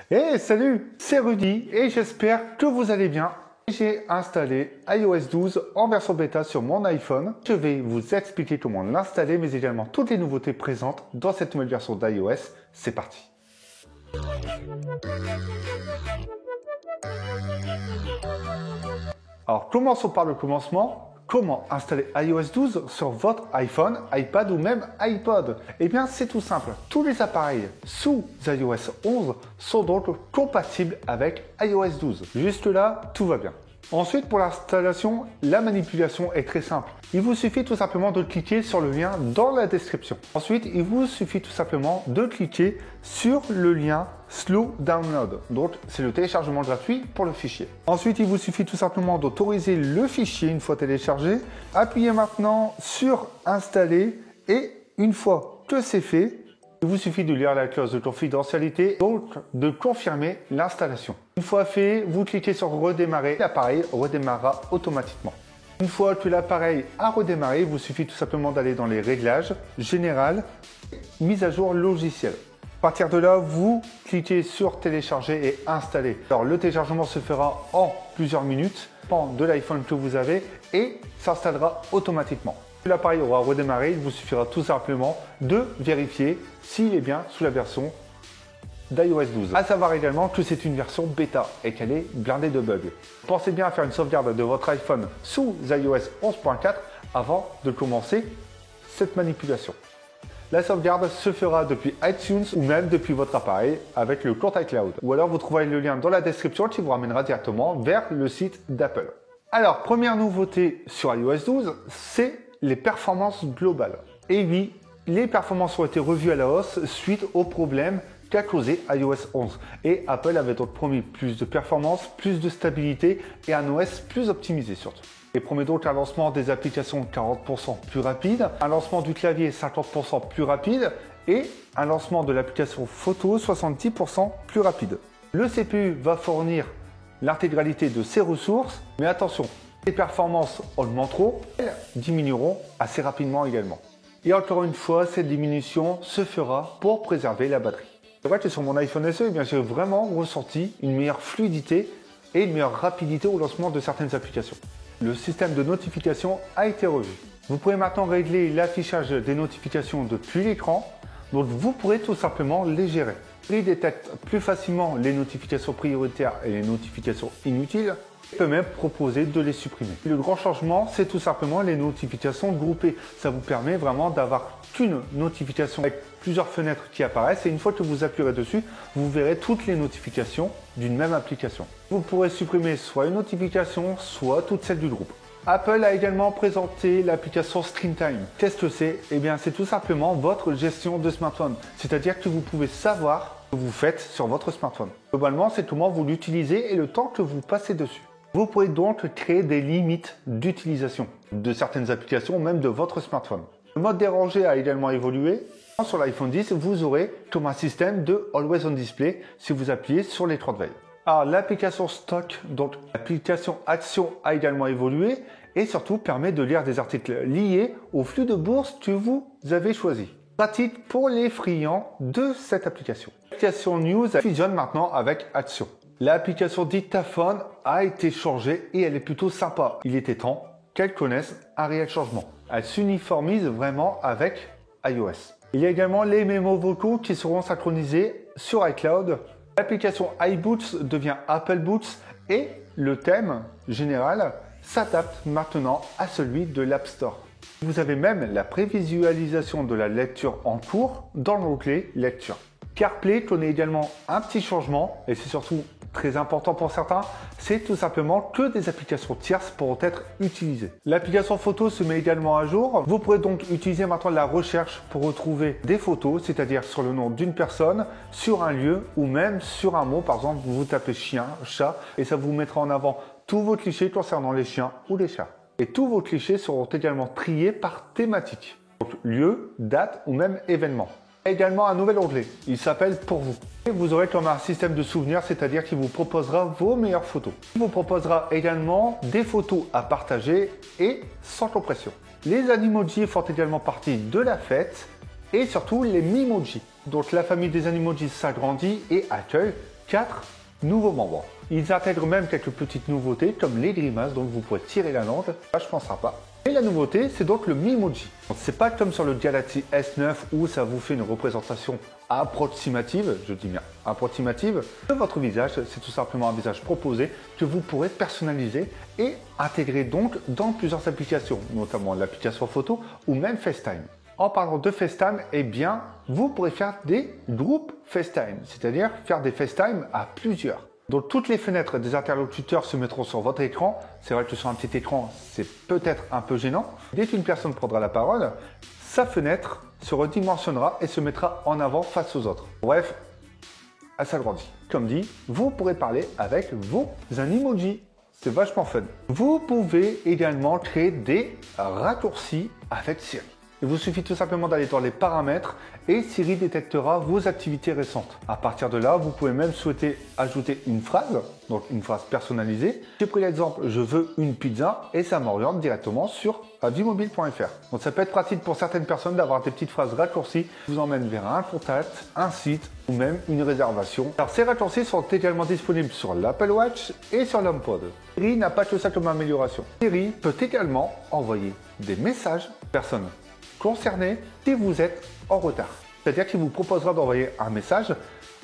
Hey, salut, c'est Rudy et j'espère que vous allez bien. J'ai installé iOS 12 en version bêta sur mon iPhone. Je vais vous expliquer comment l'installer, mais également toutes les nouveautés présentes dans cette nouvelle version d'iOS. C'est parti. Alors, commençons par le commencement. Comment installer iOS 12 sur votre iPhone, iPad ou même iPod? Eh bien, c'est tout simple. Tous les appareils sous iOS 11 sont donc compatibles avec iOS 12. Juste là, tout va bien. Ensuite, pour l'installation, la manipulation est très simple. Il vous suffit tout simplement de cliquer sur le lien dans la description. Ensuite, il vous suffit tout simplement de cliquer sur le lien Slow Download. Donc, c'est le téléchargement gratuit pour le fichier. Ensuite, il vous suffit tout simplement d'autoriser le fichier une fois téléchargé. Appuyez maintenant sur Installer et une fois que c'est fait, il vous suffit de lire la clause de confidentialité, donc de confirmer l'installation. Une fois fait, vous cliquez sur redémarrer, l'appareil redémarrera automatiquement. Une fois que l'appareil a redémarré, il vous suffit tout simplement d'aller dans les réglages, général, mise à jour logiciel. À partir de là, vous cliquez sur télécharger et installer. Alors le téléchargement se fera en plusieurs minutes, dépend de l'iPhone que vous avez et s'installera automatiquement. L'appareil aura redémarré, il vous suffira tout simplement de vérifier s'il est bien sous la version d'iOS 12. À savoir également que c'est une version bêta et qu'elle est blindée de bugs. Pensez bien à faire une sauvegarde de votre iPhone sous iOS 11.4 avant de commencer cette manipulation. La sauvegarde se fera depuis iTunes ou même depuis votre appareil avec le compte iCloud. Ou alors vous trouverez le lien dans la description qui vous ramènera directement vers le site d'Apple. Alors, première nouveauté sur iOS 12, c'est les performances globales. Et oui, les performances ont été revues à la hausse suite aux problèmes qu'a causé iOS 11. Et Apple avait donc promis plus de performance, plus de stabilité et un OS plus optimisé surtout. Et promet donc un lancement des applications 40% plus rapide, un lancement du clavier 50% plus rapide et un lancement de l'application photo 70% plus rapide. Le CPU va fournir l'intégralité de ses ressources, mais attention, les performances augmenteront, elles diminueront assez rapidement également. Et encore une fois, cette diminution se fera pour préserver la batterie. C'est vrai que sur mon iPhone SE, j'ai vraiment ressenti une meilleure fluidité et une meilleure rapidité au lancement de certaines applications. Le système de notification a été revu. Vous pouvez maintenant régler l'affichage des notifications depuis l'écran, donc vous pourrez tout simplement les gérer. Il détecte plus facilement les notifications prioritaires et les notifications inutiles. Il peut même proposer de les supprimer. Le grand changement, c'est tout simplement les notifications groupées. Ça vous permet vraiment d'avoir qu'une notification avec plusieurs fenêtres qui apparaissent et une fois que vous appuierez dessus, vous verrez toutes les notifications d'une même application. Vous pourrez supprimer soit une notification, soit toutes celles du groupe. Apple a également présenté l'application ScreenTime. Qu'est-ce que c'est? Eh bien, c'est tout simplement votre gestion de smartphone. C'est-à-dire que vous pouvez savoir ce que vous faites sur votre smartphone. Globalement, c'est comment vous l'utilisez et le temps que vous passez dessus. Vous pourrez donc créer des limites d'utilisation de certaines applications, même de votre smartphone. Le mode dérangé a également évolué. Sur l'iPhone 10, vous aurez comme un système de Always on Display si vous appuyez sur l'écran de veille. Alors l'application Stock, donc l'application Action a également évolué et surtout permet de lire des articles liés au flux de bourse que vous avez choisi. Pratique pour les friands de cette application. L'application News fusionne maintenant avec Action. L'application Dictaphone a été changée et elle est plutôt sympa. Il était temps qu'elle connaisse un réel changement. Elle s'uniformise vraiment avec iOS. Il y a également les mémos vocaux qui seront synchronisés sur iCloud. L'application iBoots devient Apple Boots et le thème général s'adapte maintenant à celui de l'App Store. Vous avez même la prévisualisation de la lecture en cours dans l'onglet Lecture. CarPlay connaît également un petit changement et c'est surtout très important pour certains, c'est tout simplement que des applications tierces pourront être utilisées. L'application photo se met également à jour. Vous pourrez donc utiliser maintenant la recherche pour retrouver des photos, c'est-à-dire sur le nom d'une personne, sur un lieu ou même sur un mot. Par exemple, vous tapez chien, chat et ça vous mettra en avant tous vos clichés concernant les chiens ou les chats. Et tous vos clichés seront également triés par thématique, donc lieu, date ou même événement. Également un nouvel onglet, il s'appelle Pour vous. Et vous aurez comme un système de souvenirs, c'est-à-dire qu'il vous proposera vos meilleures photos. Il vous proposera également des photos à partager et sans compression. Les animojis font également partie de la fête et surtout les mimojis. Donc la famille des animojis s'agrandit et accueille 4 nouveaux membres. Ils intègrent même quelques petites nouveautés comme les grimaces, donc vous pourrez tirer la langue, ça je pensera pas. Et la nouveauté, c'est donc le Memoji. C'est pas comme sur le Galaxy S9 où ça vous fait une représentation approximative, je dis bien approximative, de votre visage. C'est tout simplement un visage proposé que vous pourrez personnaliser et intégrer donc dans plusieurs applications, notamment l'application photo ou même FaceTime. En parlant de FaceTime, eh bien, vous pourrez faire des groupes FaceTime, c'est-à-dire faire des FaceTime à plusieurs. Donc toutes les fenêtres des interlocuteurs se mettront sur votre écran. C'est vrai que sur un petit écran, c'est peut-être un peu gênant. Dès qu'une personne prendra la parole, sa fenêtre se redimensionnera et se mettra en avant face aux autres. Bref, elle s'agrandit. Comme dit, vous pourrez parler avec vos animojis. C'est vachement fun. Vous pouvez également créer des raccourcis avec Siri. Il vous suffit tout simplement d'aller dans les paramètres et Siri détectera vos activités récentes. À partir de là, vous pouvez même souhaiter ajouter une phrase, donc une phrase personnalisée. J'ai pris l'exemple, je veux une pizza et ça m'oriente directement sur avimobile.fr. Donc ça peut être pratique pour certaines personnes d'avoir des petites phrases raccourcies qui vous emmènent vers un contact, un site ou même une réservation. Alors ces raccourcis sont également disponibles sur l'Apple Watch et sur l'HomePod. Siri n'a pas que ça comme amélioration. Siri peut également envoyer des messages aux personnes concernées si vous êtes en retard. C'est-à-dire qu'il vous proposera d'envoyer un message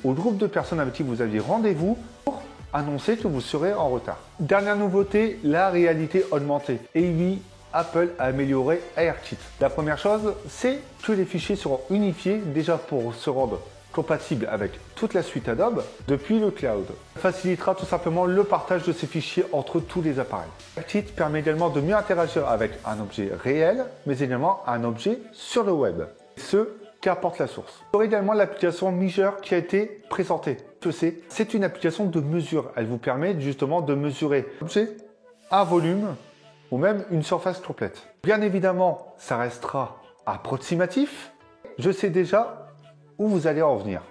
au groupe de personnes avec qui vous aviez rendez-vous pour annoncer que vous serez en retard. Dernière nouveauté, la réalité augmentée. Et oui, Apple a amélioré AirKit. La première chose, c'est que les fichiers seront unifiés déjà pour se rendre compatible avec toute la suite Adobe depuis le cloud. Ça facilitera tout simplement le partage de ces fichiers entre tous les appareils. AirKit permet également de mieux interagir avec un objet réel, mais également un objet sur le web. Ce qu'apporte la source. Vous aurez également l'application Measure qui a été présentée. C'est une application de mesure. Elle vous permet justement de mesurer un objet, un volume ou même une surface complète. Bien évidemment, ça restera approximatif. Je sais déjà où vous allez en venir.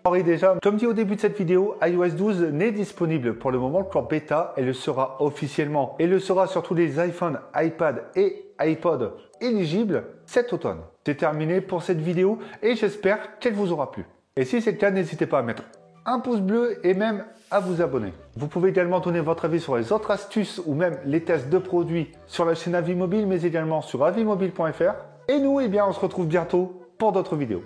Alors déjà, comme dit au début de cette vidéo, iOS 12 n'est disponible pour le moment qu'en bêta et le sera officiellement. Et le sera sur tous les iPhone, iPad et iPod éligibles cet automne. C'est terminé pour cette vidéo et j'espère qu'elle vous aura plu. Et si c'est le cas, n'hésitez pas à mettre un pouce bleu et même à vous abonner. Vous pouvez également donner votre avis sur les autres astuces ou même les tests de produits sur la chaîne Avimobile, mais également sur avimobile.fr. Et nous, eh bien, on se retrouve bientôt pour d'autres vidéos.